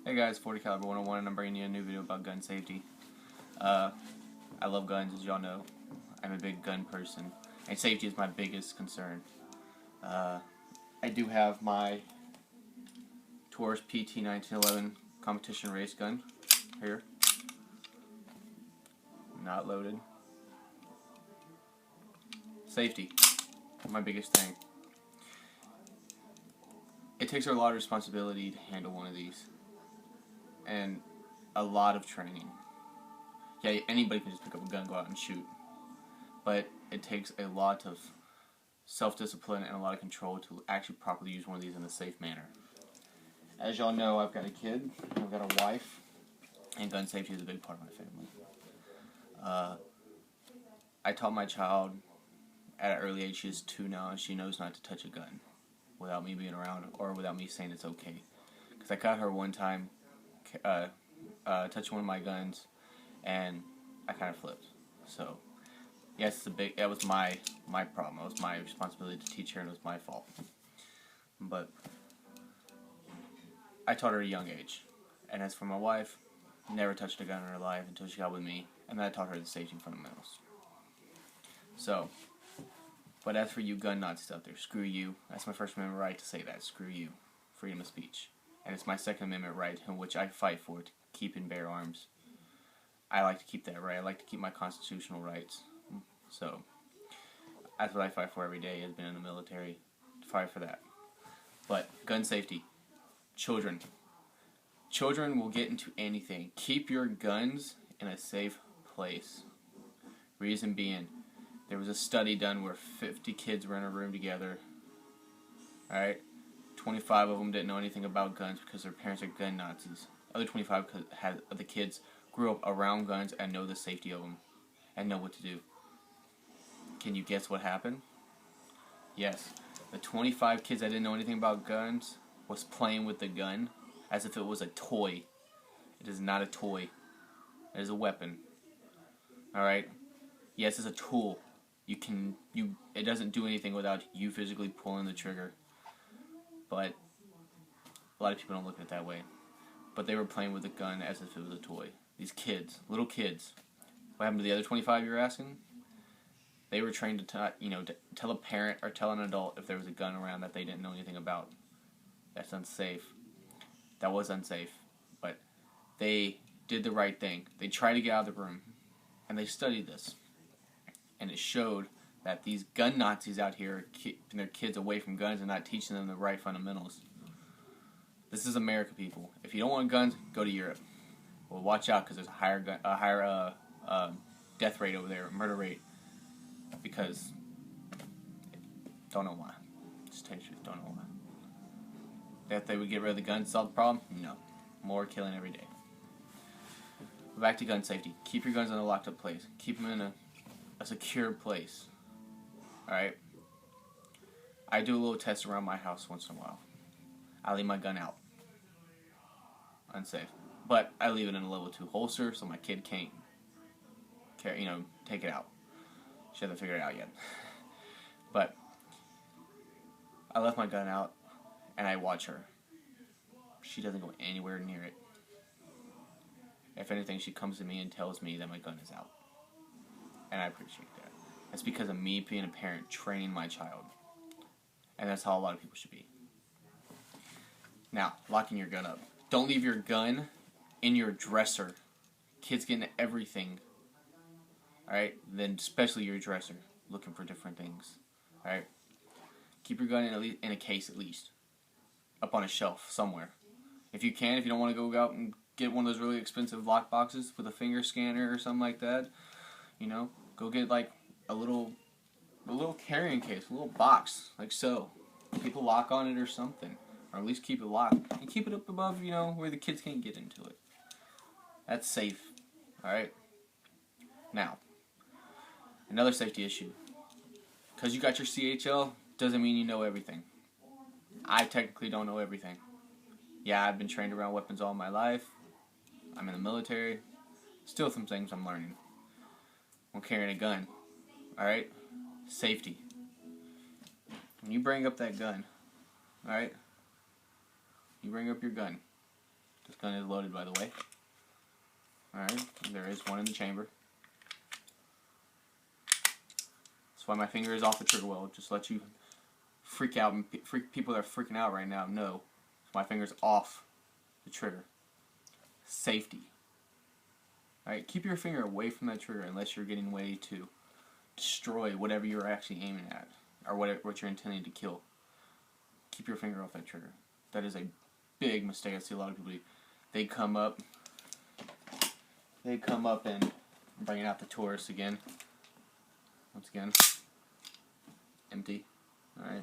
Hey guys, 40 Caliber 101, and I'm bringing you a new video about gun safety. I love guns, as y'all know. I'm a big gun person, and safety is my biggest concern. I do have my Taurus PT 1911 competition race gun here. Not loaded. Safety, my biggest thing. It takes a lot of responsibility to handle one of these, and a lot of training. Yeah, anybody can just pick up a gun, go out and shoot, but it takes a lot of self-discipline and a lot of control to actually properly use one of these in a safe manner. As y'all know, I've got a kid, I've got a wife, and gun safety is a big part of my family. I taught my child at an early age, she is 2 now, and she knows not to touch a gun without me being around or without me saying it's okay. Because I caught her one time touching one of my guns, and I kind of flipped. So, yes, that was my problem. It was my responsibility to teach her, and it was my fault. But I taught her at a young age. And as for my wife, never touched a gun in her life until she got with me, and then I taught her the safety fundamentals. So, but as for you gun Nazis out there, screw you. That's my First Amendment right to say that. Screw you. Freedom of speech. And it's my Second Amendment right, in which I fight for, to keep and bear arms. I like to keep that right. I like to keep my constitutional rights. So, that's what I fight for every day, has been in the military, to fight for that. But, gun safety. Children. Children will get into anything. Keep your guns in a safe place. Reason being, there was a study done where 50 kids were in a room together. Alright? 25 of them didn't know anything about guns because their parents are gun Nazis. Other 25 of the kids grew up around guns and know the safety of them and know what to do. Can you guess what happened? Yes. The 25 kids that didn't know anything about guns was playing with the gun as if it was a toy. It is not a toy. It is a weapon. Alright? Yes, it's a tool. It doesn't do anything without you physically pulling the trigger. But a lot of people don't look at it that way. But they were playing with the gun as if it was a toy. These kids, little kids. What happened to the other 25 you're asking? They were trained to tell a parent or tell an adult if there was a gun around that they didn't know anything about. That's unsafe. That was unsafe. But they did the right thing. They tried to get out of the room. And they studied this. And it showed that these gun Nazis out here are keeping their kids away from guns and not teaching them the right fundamentals. This is America, people. If you don't want guns, go to Europe. Well, watch out, because there's a higher death rate over there, murder rate. Because, don't know why. Just tell you the truth, don't know why. That they would get rid of the guns, solve the problem? No. More killing every day. But back to gun safety. Keep your guns in a locked up place. Keep them in a secure place. Alright? I do a little test around my house once in a while. I leave my gun out. Unsafe. But I leave it in a level 2 holster so my kid can't take it out. She hasn't figured it out yet. But I left my gun out and I watch her. She doesn't go anywhere near it. If anything, she comes to me and tells me that my gun is out. And I appreciate that. That's because of me being a parent training my child. And that's how a lot of people should be. Now, locking your gun up. Don't leave your gun in your dresser. Kids get into everything. Alright? Then especially your dresser. Looking for different things. Alright? Keep your gun in a case at least. Up on a shelf somewhere. If you don't want to go out and get one of those really expensive lock boxes with a finger scanner or something like that, go get like a little carrying case, a little box, like so. People lock on it or something. Or at least keep it locked. And keep it up above, where the kids can't get into it. That's safe. Alright? Now, another safety issue. Because you got your CHL, doesn't mean you know everything. I technically don't know everything. Yeah, I've been trained around weapons all my life. I'm in the military. Still some things I'm learning. I'm carrying a gun. Alright? Safety. When you bring up that gun, alright? You bring up your gun. This gun is loaded, by the way. Alright, there is one in the chamber. That's why my finger is off the trigger well. Just let you freak out, and people that are freaking out right now know. My finger's off the trigger. Safety. Alright, keep your finger away from that trigger unless you're getting ready to destroy whatever you're actually aiming at, or what you're intending to kill. Keep your finger off that trigger. That is a big mistake. I see a lot of people do. They come up and bringing out the Taurus again. Once again, empty. Alright.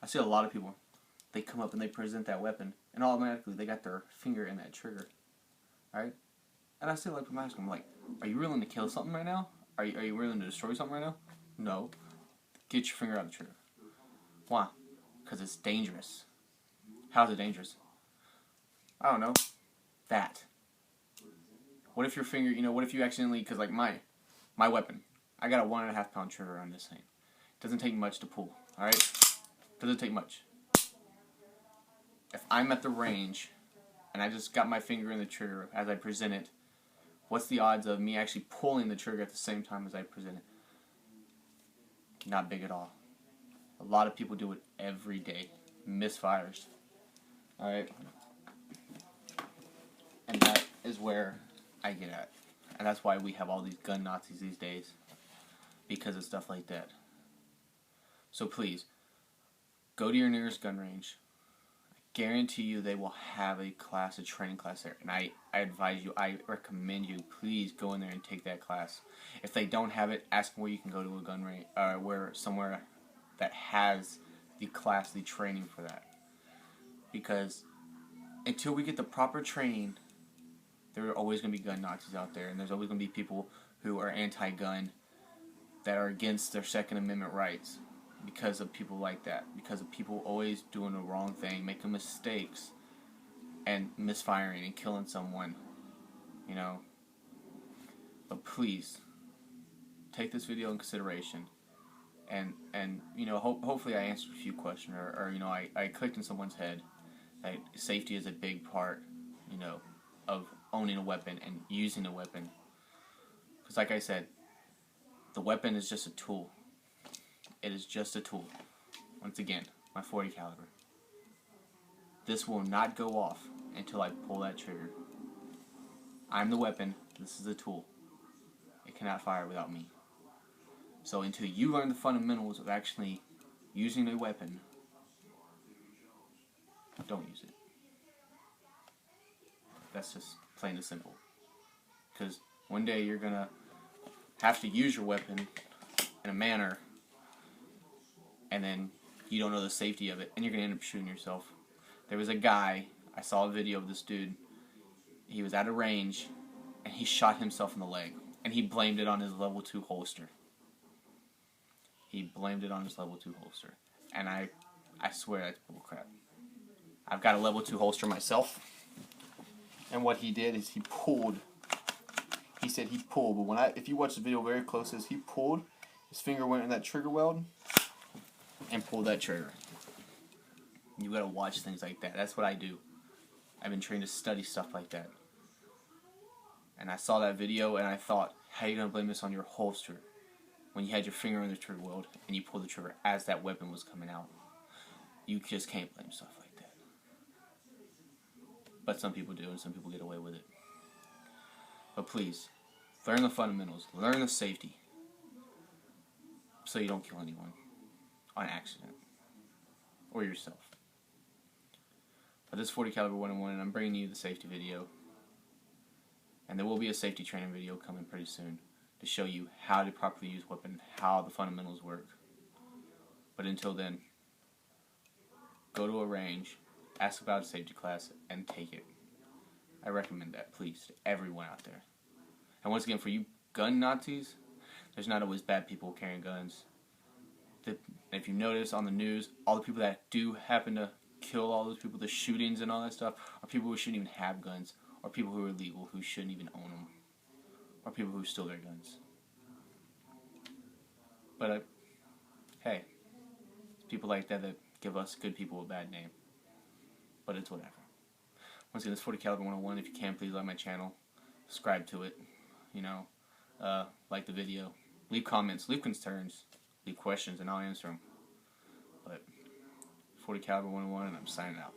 I see a lot of people. They come up and they present that weapon, and automatically they got their finger in that trigger. Alright? And I see a lot of people ask them, like, are you willing to kill something right now? Are you willing to destroy something right now? No. Get your finger out of the trigger. Why? Because it's dangerous. How is it dangerous? I don't know. That. What if your finger, what if you accidentally, because like my weapon, I got a 1.5 pound trigger on this thing. It doesn't take much to pull, alright? Doesn't take much. If I'm at the range, and I just got my finger in the trigger as I present it, what's the odds of me actually pulling the trigger at the same time as I present it? Not big at all. A lot of people do it every day. Misfires. Alright? And that is where I get at. And that's why we have all these gun Nazis these days. Because of stuff like that. So please, go to your nearest gun range. I guarantee you they will have a training class there. And I advise you, I recommend you, please go in there and take that class. If they don't have it, ask them where you can go to a gun range, somewhere that has the class, the training for that. Because until we get the proper training, there are always going to be gun Nazis out there, and there's always going to be people who are anti-gun that are against their Second Amendment rights because of people like that, because of people always doing the wrong thing, making mistakes, and misfiring and killing someone, But please, take this video in consideration, and hopefully I answered a few questions, or I clicked in someone's head that safety is a big part, of owning a weapon and using a weapon. Because like I said, the weapon is just a tool. It is just a tool. Once again, my .40 caliber. This will not go off until I pull that trigger. I'm the weapon. This is a tool. It cannot fire without me. So until you learn the fundamentals of actually using a weapon, don't use it. That's just plain and simple. Because one day you're going to have to use your weapon in a manner, and then you don't know the safety of it, and you're going to end up shooting yourself. There was a guy, I saw a video of this dude, he was at a range, and he shot himself in the leg, and he blamed it on his level 2 holster. He blamed it on his level 2 holster. And I swear that's bullcrap. I've got a level 2 holster myself, and what he did is he pulled. He said he pulled, but if you watch the video very close, as he pulled, his finger went in that trigger weld and pulled that trigger. You gotta watch things like that. That's what I do. I've been trained to study stuff like that. And I saw that video and I thought, how are you gonna blame this on your holster when you had your finger in the trigger weld and you pulled the trigger as that weapon was coming out? You just can't blame stuff like that. But some people do, and some people get away with it. But please, learn the fundamentals, learn the safety, so you don't kill anyone on accident, or yourself. But this is .40 caliber 101, and I'm bringing you the safety video. And there will be a safety training video coming pretty soon to show you how to properly use weapon, how the fundamentals work. But until then, go to a range, ask about a safety class, and take it. I recommend that, please, to everyone out there. And once again, for you gun Nazis, there's not always bad people carrying guns. If you notice on the news, all the people that do happen to kill all those people, the shootings and all that stuff, are people who shouldn't even have guns, or people who are illegal, who shouldn't even own them, or people who steal their guns. But, hey, it's people like that that give us good people a bad name. But it's whatever. Once again, this is 40 Caliber 101. If you can, please like my channel. Subscribe to it. You know, like the video. Leave comments, leave concerns, leave questions, and I'll answer them. But 40 Caliber 101, and I'm signing out.